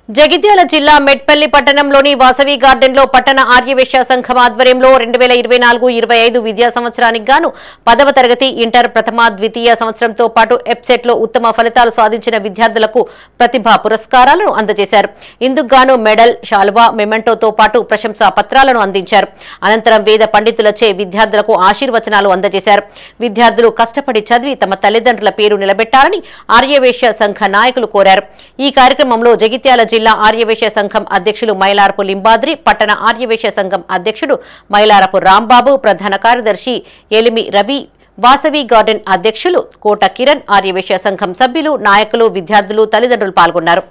జగిత్యాల జిల్లా మెట్పల్లి పట్టణంలోని వాసవి గార్డెన్లో పట్టణ ఆర్యవేశ్య సంఘం ఆధ్వర్యంలో 2024-25 విద్యా సంవత్సరానికి గాను 10వ తరగతి ఇంటర్ ప్రథమ ద్వితీయ సంవత్సరంతో పాటు ఎప్సెట్లో ఉత్తమ ఫలితాలు సాధించిన విద్యార్థులకు ప్రతిభా పురస్కారాలను అందజేశారు. ఇందుకు గాను మెడల్, శాల్వా, మెమెంటోతో పాటు ప్రశంసా పత్రాలను అందించారు. అనంతరం వేద పండితులచే విద్యార్థులకు ఆశీర్వచనాలు అందజేశారు. విద్యార్థులు కష్టపడి చదివి తమ తల్లిదండ్రుల పేరు నిలబెట్టాలని ఆర్యవేశ్య సంఘ నాయకులు కోరారు. ఈ కార్యక్రమంలో జగిత్యాల జిల్లా ఆర్యవేశ్య సంఘం అధ్యక్షులు మైలారపు లింబాద్రి, పట్టణ ఆర్యవేశ్య సంఘం అధ్యక్షుడు మైలారపు రాంబాబు, ప్రధాన కార్యదర్శి ఎలిమి రవి, వాసవి గార్డెన్ అధ్యక్షులు కోట కిరణ్, ఆర్యవేశ్య సంఘం సభ్యులు, నాయకులు, విద్యార్థులు, తల్లిదండ్రులు పాల్గొన్నారు.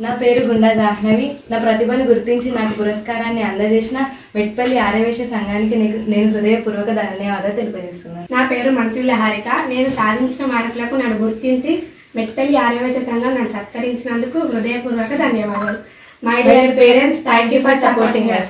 నా పేరు గుండా జాహ్నవి. నా ప్రతిభను గుర్తించి నాకు పురస్కారాన్ని అందజేసిన మెట్పల్లి ఆర్యవేశ్య సంఘానికి నేను హృదయపూర్వక ధన్యవాదాలు తెలియజేస్తున్నాను. నా పేరు మంత్రుల హారిక. నేను సాధించిన మార్కులకు నన్ను గుర్తించి మెట్పల్లి ఆర్యవేశ్య సంఘం నన్ను సత్కరించినందుకు హృదయపూర్వక ధన్యవాదాలు. My dear parents, thank you for supporting us.